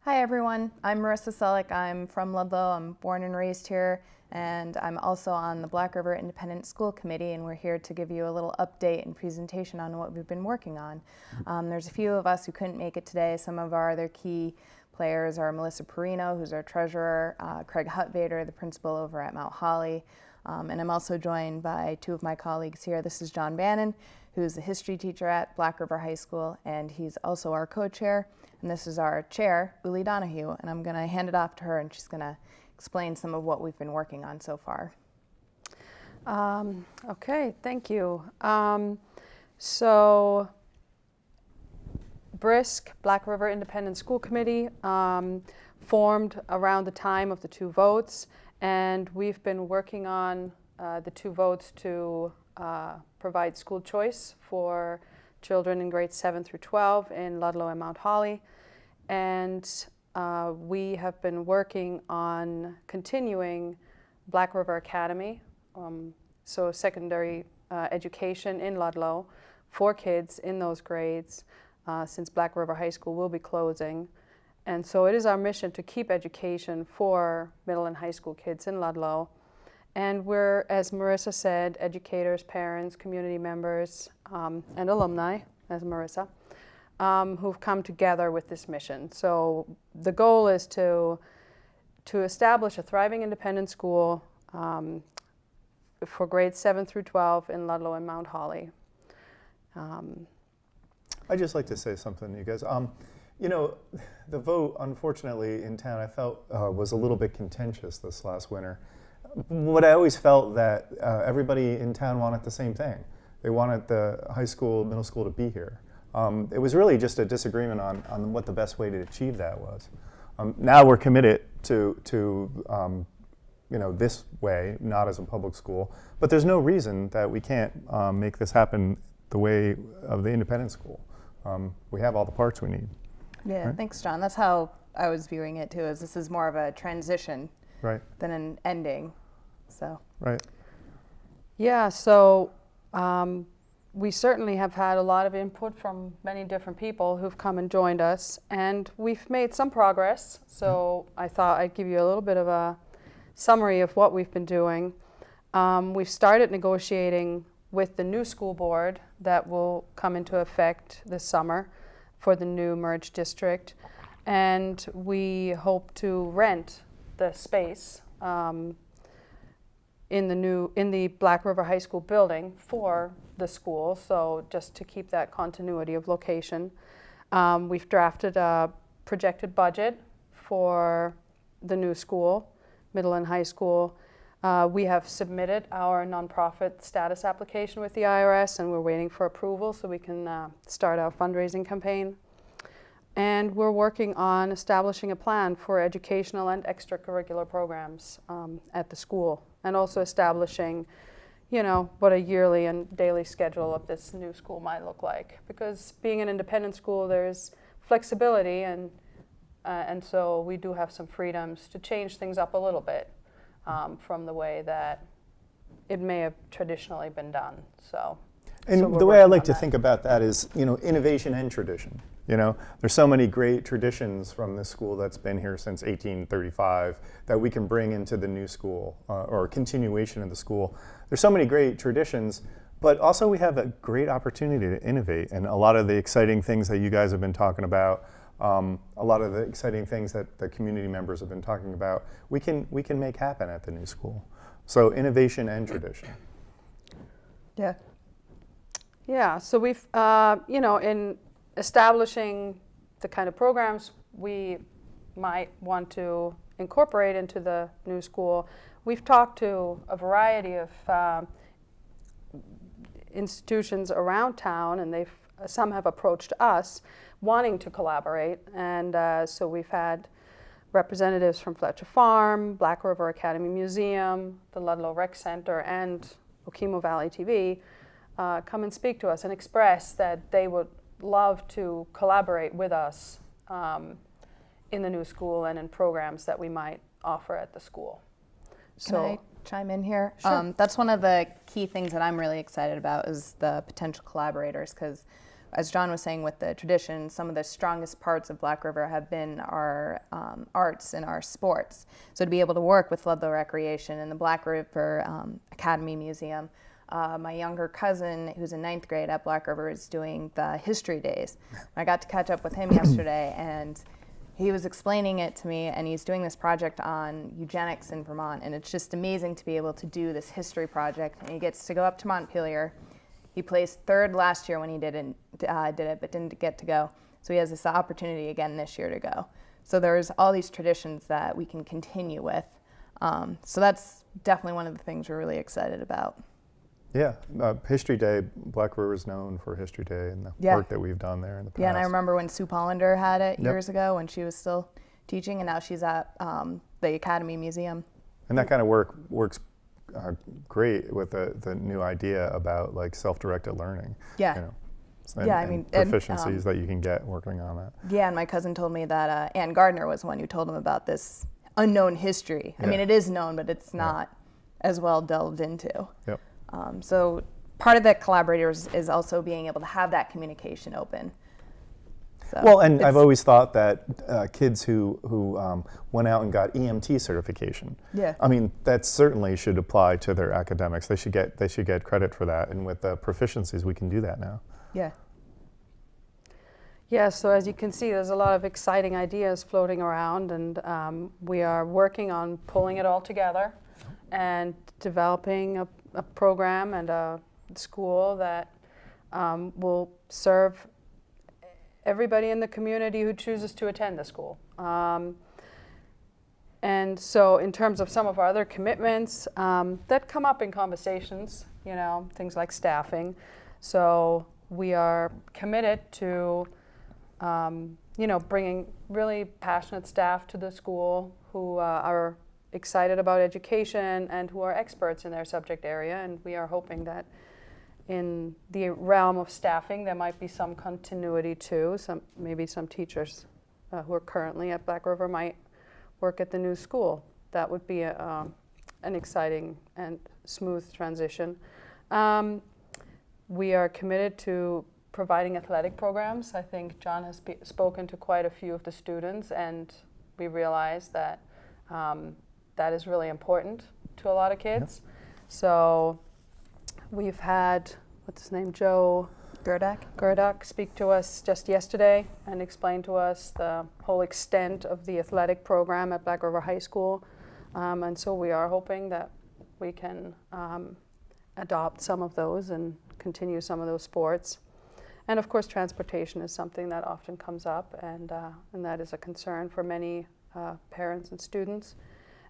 Hi everyone, I'm Marissa Selleck. I'm from Ludlow. I'm born and raised here, and I'm also on the Black River Independent School Committee, and we're here to give you a little update and presentation on what we've been working on. There's a few of us who couldn't make it today. Some of our other key players are Melissa Perino, who's our treasurer, Craig Hutvader, the principal over at Mount Holly, and I'm also joined by two of my colleagues here. This is John Bannon, who's a history teacher at Black River High School, and he's also our co-chair. And this is our chair, Uli Donahue, and I'm going to hand it off to her, and she's going to explain some of what we've been working on so far. Okay, thank you. So BRISC, Black River Independent School Committee, formed around the time of the two votes, and we've been working on the two votes to provide school choice for children in grades 7 through 12 in Ludlow and Mount Holly. And we have been working on continuing Black River Academy, so secondary education in Ludlow for kids in those grades, since Black River High School will be closing. And so it is our mission to keep education for middle and high school kids in Ludlow. And we're, as Marissa said, educators, parents, community members, and alumni, as Marissa, who've come together with this mission. So the goal is to establish a thriving independent school for grades 7 through 12 in Ludlow and Mount Holly. I'd just like to say something to you guys. You know, the vote, unfortunately, in town, I felt was a little bit contentious this last winter. What I always felt that everybody in town wanted the same thing. They wanted the high school, middle school to be here. It was really just a disagreement on what the best way to achieve that was. Now we're committed to you know, this way, not as a public school, but there's no reason that we can't make this happen the way of the independent school. We have all the parts we need. Yeah, right? Thanks, John. That's how I was viewing it too, is this is more of a transition than an ending. So. Right. Yeah, so we certainly have had a lot of input from many different people who've come and joined us, and we've made some progress. So I thought I'd give you a little bit of a summary of what we've been doing. We've started negotiating with the new school board that will come into effect this summer for the new merged district, and we hope to rent the space in the Black River High School building for the school, so just to keep that continuity of location. We've drafted a projected budget for the new school, middle and high school. We have submitted our nonprofit status application with the IRS, and we're waiting for approval so we can start our fundraising campaign. And we're working on establishing a plan for educational and extracurricular programs at the school, and also establishing, you know, what a yearly and daily schedule of this new school might look like. Because being an independent school, there's flexibility, and so we do have some freedoms to change things up a little bit from the way that it may have traditionally been done. And the way I like to think about that is, you know, innovation and tradition. You know, there's so many great traditions from this school that's been here since 1835 that we can bring into the new school or continuation of the school. There's so many great traditions, but also we have a great opportunity to innovate, and a lot of the exciting things that you guys have been talking about, a lot of the exciting things that the community members have been talking about, we can make happen at the new school. So innovation and tradition. Yeah. Yeah, so we've, you know, in establishing the kind of programs we might want to incorporate into the new school, we've talked to a variety of institutions around town, and some have approached us wanting to collaborate. And so we've had representatives from Fletcher Farm, Black River Academy Museum, the Ludlow Rec Center, and Okemo Valley TV come and speak to us and express that they would love to collaborate with us in the new school and in programs that we might offer at the school. Can I chime in here? Sure. That's one of the key things that I'm really excited about is the potential collaborators, because as John was saying with the tradition, some of the strongest parts of Black River have been our arts and our sports. So to be able to work with Ludlow Recreation and the Black River Academy Museum, my younger cousin, who's in 9th grade at Black River, is doing the history days. I got to catch up with him yesterday, and he was explaining it to me, and he's doing this project on eugenics in Vermont, and it's just amazing to be able to do this history project. And he gets to go up to Montpelier. He placed 3rd last year when he did it, but didn't get to go. So he has this opportunity again this year to go. So there's all these traditions that we can continue with. So that's definitely one of the things we're really excited about. Yeah, History Day, Black River is known for History Day and the work that we've done there in the past. Yeah, and I remember when Sue Pollender had it years ago when she was still teaching, and now she's at the Academy Museum. And that kind of work works great with the new idea about like self-directed learning. Yeah. You know, and proficiencies that you can get working on that. Yeah, and my cousin told me that Ann Gardner was the one who told him about this unknown history. I mean, it is known, but it's not as well delved into. Yep. So part of the collaborators is also being able to have that communication open. So well, and I've always thought that kids who went out and got EMT certification, I mean, that certainly should apply to their academics. They should get credit for that, and with the proficiencies, we can do that now. Yeah. Yeah, so as you can see, there's a lot of exciting ideas floating around, and we are working on pulling it all together and developing a program and a school that will serve everybody in the community who chooses to attend the school. And so in terms of some of our other commitments that come up in conversations, you know, things like staffing. So we are committed to, you know, bringing really passionate staff to the school who are excited about education and who are experts in their subject area. And we are hoping that in the realm of staffing, there might be some continuity too. Maybe some teachers who are currently at Black River might work at the new school. That would be an exciting and smooth transition. We are committed to providing athletic programs. I think John has spoken to quite a few of the students, and we realize that that is really important to a lot of kids. Yep. So we've had, what's his name, Joe Gerdak speak to us just yesterday and explain to us the whole extent of the athletic program at Black River High School. And so we are hoping that we can adopt some of those and continue some of those sports. And of course, transportation is something that often comes up, and that is a concern for many parents and students.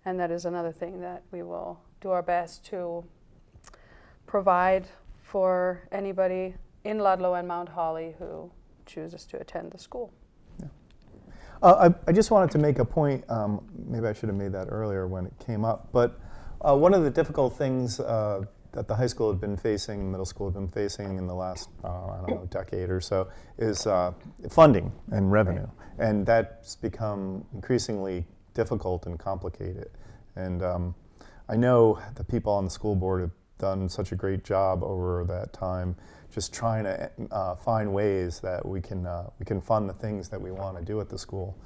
And that is another thing that we will do our best to provide for anybody in Ludlow and Mount Holly who chooses to attend the school. Yeah. I just wanted to make a point, maybe I should have made that earlier when it came up, but one of the difficult things that the high school had been facing and middle school had been facing in the last, I don't know, decade or so is funding and revenue. Right. And that's become increasingly difficult and complicated. And I know the people on the school board have done such a great job over that time just trying to find ways that we can fund the things that we want to do at the school.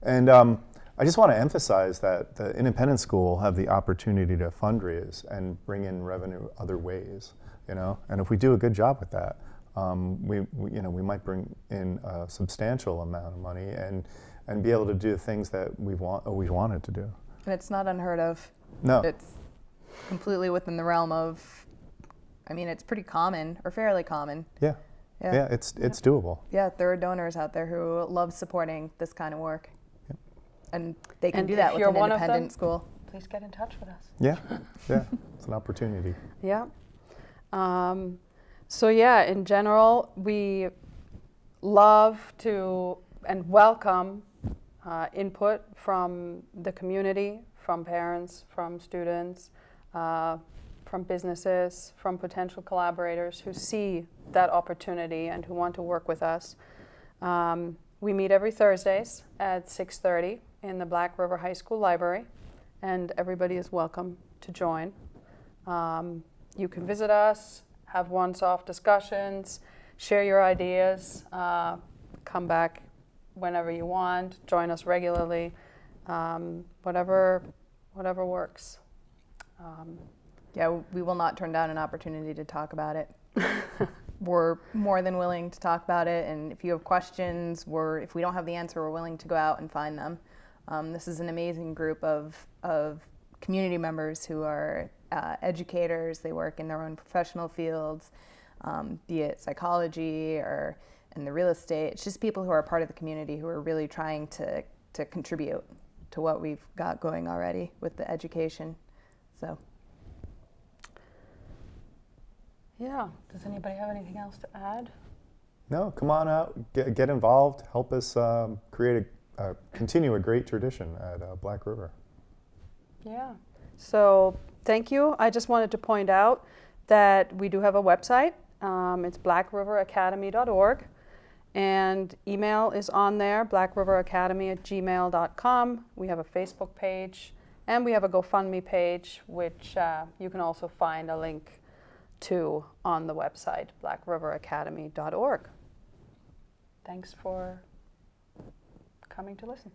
And I just want to emphasize that the independent school have the opportunity to fundraise and bring in revenue other ways, you know. And if we do a good job with that, we might bring in a substantial amount of money and be able to do things that we've always wanted to do. And it's not unheard of. No. It's completely within the realm of, I mean, it's pretty common, or fairly common. Yeah. Yeah, it's doable. Yeah, there are donors out there who love supporting this kind of work. Yep. And they can and do that with an independent school. Please get in touch with us. Yeah, yeah, it's an opportunity. Yeah. So yeah, in general, we love to and welcome input from the community, from parents, from students, from businesses, from potential collaborators who see that opportunity and who want to work with us. We meet every Thursdays at 6:30 in the Black River High School Library, and everybody is welcome to join. You can visit us, have one-off discussions, share your ideas, come back whenever you want, join us regularly, whatever works. Yeah, we will not turn down an opportunity to talk about it. We're more than willing to talk about it, and if you have questions, if we don't have the answer, we're willing to go out and find them. This is an amazing group of community members who are educators. They work in their own professional fields, be it psychology or in the real estate. It's just people who are part of the community who are really trying to contribute to what we've got going already with the education. So. Yeah. Does anybody have anything else to add? No, come on out, get involved, help us continue a great tradition at Black River. Yeah. So thank you. I just wanted to point out that we do have a website. It's blackriveraCademy.org. And email is on there, blackriveraCademy@gmail.com. We have a Facebook page, and we have a GoFundMe page, which you can also find a link to on the website, blackriveraCademy.org. Thanks for coming to listen.